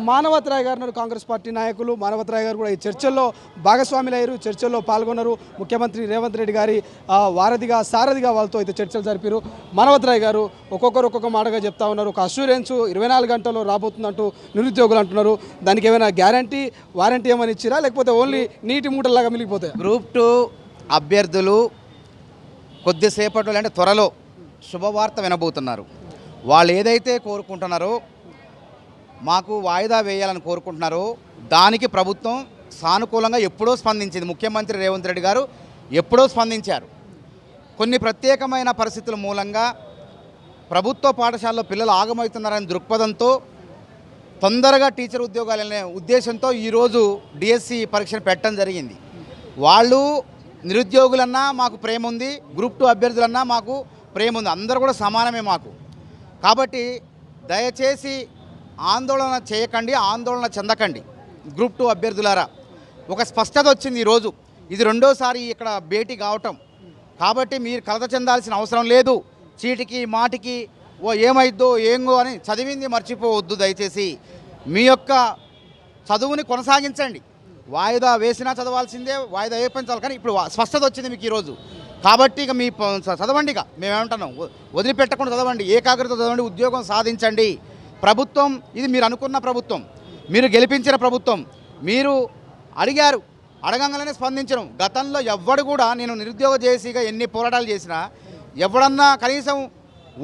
మానవత్ రాయ్ గారు కాంగ్రెస్ పార్టీ నాయకులు మానవత్ రాయ్ గారు కూడా ఈ చర్చల్లో భాగస్వాములు అయ్యారు, చర్చల్లో పాల్గొన్నారు. ముఖ్యమంత్రి రేవంత్ రెడ్డి గారి వారధిగా సారథిగా వాళ్ళతో అయితే చర్చలు జరిపారు. మానవత్ రాయ్ గారు ఒక్కొక్కరు ఒక్కొక్క మాటగా చెప్తా ఉన్నారు. ఒక అష్యూరెన్స్ 24 గంటల్లో రాబోతుందంటూ నిరుద్యోగులు అంటున్నారు. దానికి ఏమైనా గ్యారంటీ వారంటీ ఏమైనా ఇచ్చిరా, లేకపోతే ఓన్లీ నీటి మూటల్లాగా మిగిలిపోతాయి? గ్రూప్ 2 అభ్యర్థులు కొద్దిసేపట్లో అంటే త్వరలో శుభవార్త వినబోతున్నారు. వాళ్ళు ఏదైతే కోరుకుంటున్నారో, మాకు వాయిదా వేయాలని కోరుకుంటున్నారో దానికి ప్రభుత్వం సానుకూలంగా ఎప్పుడో స్పందించింది. ముఖ్యమంత్రి రేవంత్ రెడ్డి గారు ఎప్పుడో స్పందించారు. కొన్ని ప్రత్యేకమైన పరిస్థితుల మూలంగా ప్రభుత్వ పాఠశాలలో పిల్లలు ఆగమవుతున్నారనే దృక్పథంతో తొందరగా టీచర్ ఉద్యోగాలనే ఉద్దేశంతో ఈరోజు డిఎస్సి పరీక్షను పెట్టడం జరిగింది. వాళ్ళు నిరుద్యోగులన్నా మాకు ప్రేమ ఉంది, గ్రూప్ 2 అభ్యర్థులన్నా మాకు ప్రేమ ఉంది, అందరూ కూడా సమానమే మాకు. కాబట్టి దయచేసి ఆందోళన చేయకండి, ఆందోళన చెందకండి. గ్రూప్ 2 అభ్యర్థులారా, ఒక స్పష్టత వచ్చింది ఈరోజు. ఇది రెండోసారి ఇక్కడ భేటీ కావటం. కాబట్టి మీరు కలత చెందాల్సిన అవసరం లేదు. చీటికి మాటికి ఏమైద్దో ఏంగో అని చదివింది మర్చిపోవద్దు. దయచేసి మీ యొక్క చదువుని కొనసాగించండి. వాయిదా వేసినా చదవాల్సిందే, వాయిదా వేయించాలి. కానీ ఇప్పుడు స్పష్టత వచ్చింది మీకు ఈరోజు. కాబట్టి ఇక మీ చదవండి, ఇక మేమేమంటున్నాం, వదిలిపెట్టకుండా చదవండి, ఏకాగ్రత చదవండి, ఉద్యోగం సాధించండి. ప్రభుత్వం ఇది మీరు అనుకున్న ప్రభుత్వం, మీరు గెలిపించిన ప్రభుత్వం. మీరు అడిగారు, అడగంగానే స్పందించడం. గతంలో ఎవ్వడు కూడా, నేను నిరుద్యోగ జేసీగా ఎన్ని పోరాటాలు చేసినా ఎవడన్నా కనీసం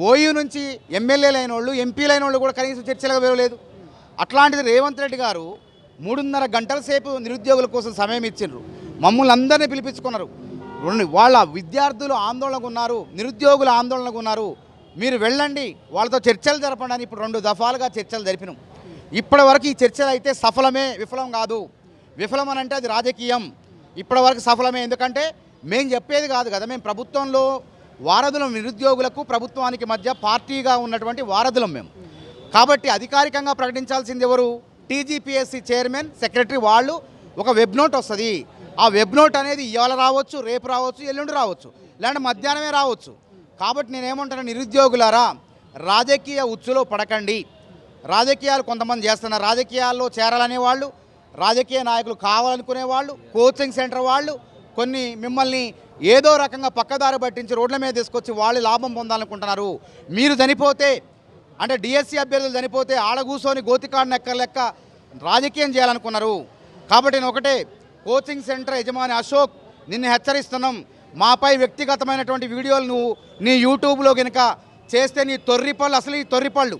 ఓయూ నుంచి ఎమ్మెల్యేలు అయిన వాళ్ళు, ఎంపీలు అయిన వాళ్ళు కూడా కనీసం చర్చలకు వేయలేదు. అట్లాంటిది రేవంత్ రెడ్డి గారు 3.5 గంటల సేపు నిరుద్యోగుల కోసం సమయం ఇచ్చిండ్రు. మమ్మల్ని అందరినీ పిలిపించుకున్నారు. వాళ్ళ విద్యార్థులు ఆందోళనకు ఉన్నారు, నిరుద్యోగులు ఆందోళనకు ఉన్నారు. మీరు వెళ్ళండి, వాళ్ళతో చర్చలు జరపండి. ఇప్పుడు 2 దఫాలుగా చర్చల జరిపినాం. ఇప్పటి వరకు ఈ చర్చలు అయితే సఫలమే, విఫలం కాదు. విఫలం అని అంటే అది రాజకీయం. ఇప్పటి వరకు సఫలమే. ఎందుకంటే మేము చెప్పేది కాదు కదా, మేము ప్రభుత్వంలో వారధులం. నిరుద్యోగులకు ప్రభుత్వానికి మధ్య పార్టీగా ఉన్నటువంటి వారధులం మేము. కాబట్టి అధికారికంగా ప్రకటించాల్సింది ఎవరు? TGPSC chairman, secretary. వాళ్ళు ఒక వెబ్ నోట్ వస్తుంది. ఆ వెబ్ నోట్ అనేది ఇవాళ రావచ్చు, రేపు రావచ్చు, ఎల్లుండి రావచ్చు, లేదంటే మధ్యాహ్నమే రావచ్చు. కాబట్టి నేనేమంటాను, నిరుద్యోగులారా, రాజకీయ ఉచ్చులో పడకండి. రాజకీయాలు కొంతమంది చేస్తున్నారు. రాజకీయాల్లో చేరాలనే వాళ్ళు, రాజకీయ నాయకులు కావాలనుకునే వాళ్ళు, కోచింగ్ సెంటర్ వాళ్ళు కొన్ని మిమ్మల్ని ఏదో రకంగా పక్కదారి పట్టించి రోడ్ల మీద తీసుకొచ్చి వాళ్ళు లాభం పొందాలనుకుంటున్నారు. మీరు చనిపోతే, అంటే డిఎస్సి అభ్యర్థులు చనిపోతే ఆడ కూర్చొని గోతికాడు లెక్క రాజకీయం చేయాలనుకున్నారు. కాబట్టి నేను ఒకటే, కోచింగ్ సెంటర్ యజమాని అశోక్, నిన్ను హెచ్చరిస్తున్నాం. మాపై వ్యక్తిగతమైనటువంటి వీడియోలు నువ్వు నీ యూట్యూబ్లో కనుక చేస్తే నీ తొర్రిపళ్ళు, అసలు ఈ తొర్రిపళ్ళు,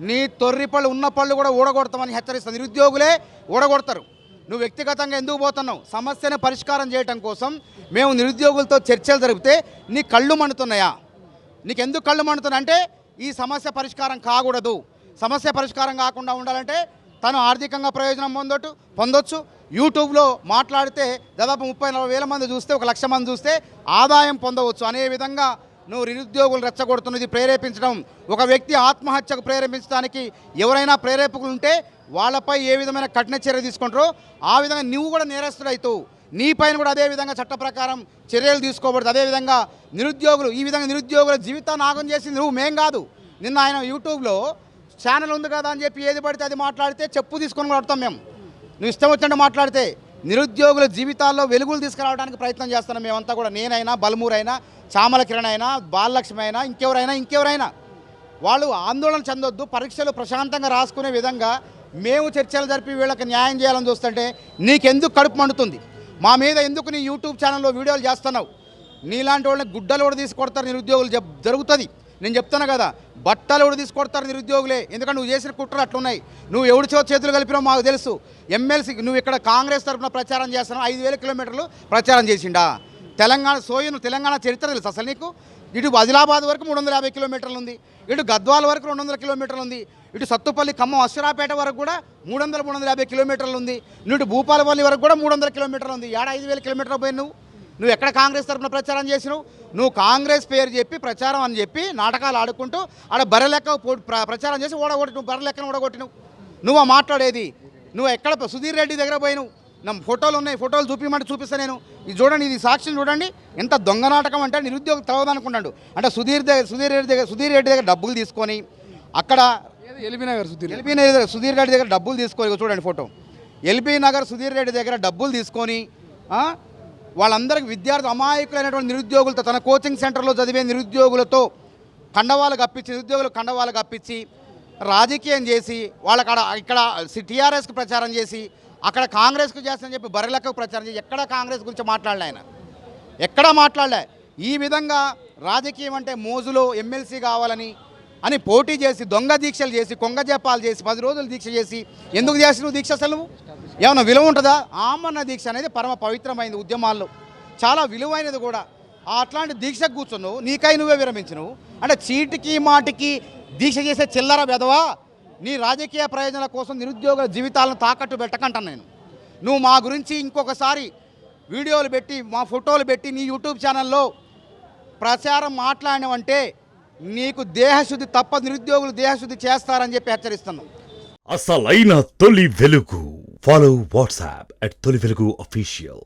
నీ తొర్రిపళ్ళు ఉన్న పళ్ళు కూడా ఊడగొడతామని హెచ్చరిస్తాను. నిరుద్యోగులే ఊడగొడతారు. నువ్వు వ్యక్తిగతంగా ఎందుకు పోతున్నావు? సమస్యను పరిష్కారం చేయడం కోసం మేము నిరుద్యోగులతో చర్చలు జరిపితే నీ కళ్ళు మండుతున్నాయా? నీకు ఎందుకు కళ్ళు మండుతున్నాయి అంటే, ఈ సమస్య పరిష్కారం కాకూడదు. సమస్య పరిష్కారం కాకుండా ఉండాలంటే తను ఆర్థికంగా ప్రయోజనం పొందొచ్చు. యూట్యూబ్లో మాట్లాడితే దాదాపు 30-40 వేల మంది చూస్తే, 1 లక్ష మంది చూస్తే ఆదాయం పొందవచ్చు అనే విధంగా నువ్వు నిరుద్యోగులు రెచ్చగొడుతున్నది ప్రేరేపించడం. ఒక వ్యక్తి ఆత్మహత్యకు ప్రేరేపించడానికి ఎవరైనా ప్రేరేపకులు ఉంటే వాళ్ళపై ఏ విధమైన కఠిన చర్య తీసుకుంటారో ఆ విధంగా నువ్వు కూడా నేరస్తుడవుతావు. నీ పైన కూడా అదే విధంగా చట్ట ప్రకారం చర్యలు తీసుకోబడుతుంది. అదేవిధంగా నిరుద్యోగులు, ఈ విధంగా నిరుద్యోగుల జీవితాన్ని నాగం చేసింది నువ్వు, మేం కాదు. నిన్న ఆయన యూట్యూబ్లో ఛానల్ ఉంది కదా అని చెప్పి ఏది పడితే అది మాట్లాడితే చెప్పు తీసుకొని కొడతాం మేము. నువ్వు ఇష్టం వచ్చినట్టు మాట్లాడితే నిరుద్యోగుల జీవితాల్లో వెలుగులు తీసుకురావడానికి ప్రయత్నం చేస్తున్నాం మేమంతా కూడా. నేనైనా, బలమూరైనా, చామల కిరణ్ అయినా, బాలలక్ష్మి అయినా, ఇంకెవరైనా వాళ్ళు ఆందోళన చెందొద్దు. పరీక్షలు ప్రశాంతంగా రాసుకునే విధంగా మేము చర్చలు జరిపి వీళ్ళకి న్యాయం చేయాలని చూస్తుంటే నీకెందుకు కడుపు మండుతుంది? మా మీద ఎందుకు నీ యూట్యూబ్ ఛానల్లో వీడియోలు చేస్తున్నావు? నీలాంటి వాళ్ళని గుడ్డలు కూడా తీసుకొడతారు నిరుద్యోగులు. జరుగుతుంది, నేను చెప్తాను కదా. బట్టలు కూడా తీసుకొడతారు నిరుద్యోగులే. ఎందుకంటే నువ్వు చేసిన కుట్రలు అట్లున్నాయి. నువ్వు ఎవడిచో చేతులు కలిపినావు మాకు తెలుసు. ఎమ్మెల్సీ నువ్వు ఇక్కడ కాంగ్రెస్ తరఫున ప్రచారం చేస్తున్నావు. 5,000 కిలోమీటర్లు ప్రచారం చేసిండా? తెలంగాణ చరిత్ర తెలుసు అసలు నీకు? ఇటు ఆదిలాబాద్ వరకు 350 కిలోమీటర్లు ఉంది, ఇటు గద్వాల వరకు 200 కిలోమీటర్లు ఉంది, ఇటు సత్తుపల్లి, ఖమ్మం, అశ్వరాపేట వరకు కూడా 300-350 కిలోమీటర్లు ఉంది, ఇటు భూపాలపల్లి వరకు కూడా 300 కిలోమీటర్లు ఉంది. 5,000 కిలోమీటర్లు పోయి నువ్వు ఎక్కడ కాంగ్రెస్ తరఫున ప్రచారం చేసినావు? నువ్వు కాంగ్రెస్ పేరు చెప్పి ప్రచారం అని చెప్పి నాటకాలు ఆడుకుంటూ ఆడ బర్రె లెక్క ప్రచారం చేసి ఓడగొట్టి, నువ్వు బర్రె లెక్కను ఓడగొట్టినావు. నువ్వు మాట్లాడేది నువ్వు ఎక్కడ? సుధీర్ రెడ్డి దగ్గర పోయినావు. నా ఫోటోలు ఉన్నాయి, ఫోటోలు చూపిస్తా నేను. ఇది చూడండి, ఇది సాక్షులు చూడండి. ఎంత దొంగ నాటకం అంటే నిరుద్యోగం తెలవదనుకున్నాడు. అంటే సుధీర్ రెడ్డి దగ్గర డబ్బులు తీసుకొని అక్కడ ఎల్బీ నగర్ సుధీర్ ఎల్బీ నగర్ సుధీర్ రెడ్డి దగ్గర డబ్బులు తీసుకొని ఇగో చూడండి ఫోటో. ఎల్బీ నగర్ సుధీర్ రెడ్డి దగ్గర డబ్బులు తీసుకొని వాళ్ళందరికీ విద్యార్థి అమాయకులైనటువంటి నిరుద్యోగులతో, తన కోచింగ్ సెంటర్లో చదివే నిరుద్యోగులతో నిరుద్యోగులు కండవాళ్ళకు అప్పించి రాజకీయం చేసి వాళ్ళక్కడ ఇక్కడ టీఆర్ఎస్కి ప్రచారం చేసి అక్కడ కాంగ్రెస్కు చేస్తానని చెప్పి బర్రెలకు ప్రచారం చేసి ఎక్కడ కాంగ్రెస్ గురించి మాట్లాడలే ఆయన, ఎక్కడా మాట్లాడలే. ఈ విధంగా రాజకీయం అంటే మోజులో ఎమ్మెల్సీ కావాలని అని పోటీ చేసి దొంగ దీక్షలు చేసి కొంగ జపాలు చేసి 10 రోజులు దీక్ష చేసి ఎందుకు చేసినావు దీక్ష? అసలు ఏమన్నా విలువ ఉంటుందా? ఆమరణ దీక్ష అనేది పరమ పవిత్రమైనది, ఉద్యమాల్లో చాలా విలువైనది కూడా. అట్లాంటి దీక్షకు కూర్చున్నావు, నీకై నువ్వే విరమించినవు అంటే చీటికి మాటికి దీక్ష చేసే చిల్లర వెధవా. నీ రాజకీయ ప్రయోజనాల కోసం నిరుద్యోగుల జీవితాలను తాకట్టు పెట్టకంటాను నేను. నువ్వు మా గురించి ఇంకొకసారి వీడియోలు పెట్టి మా ఫోటోలు పెట్టి నీ యూట్యూబ్ ఛానల్లో ప్రచారం మాట్లాడినవంటే నీకు దేహశుద్ధి తప్ప, నిరుద్యోగులు దేహశుద్ధి చేస్తారని చెప్పి హెచ్చరిస్తున్నాం. అసలైన తొలి వెలుగు. ఫాలో వాట్సాప్ @తొలి వెలుగు official.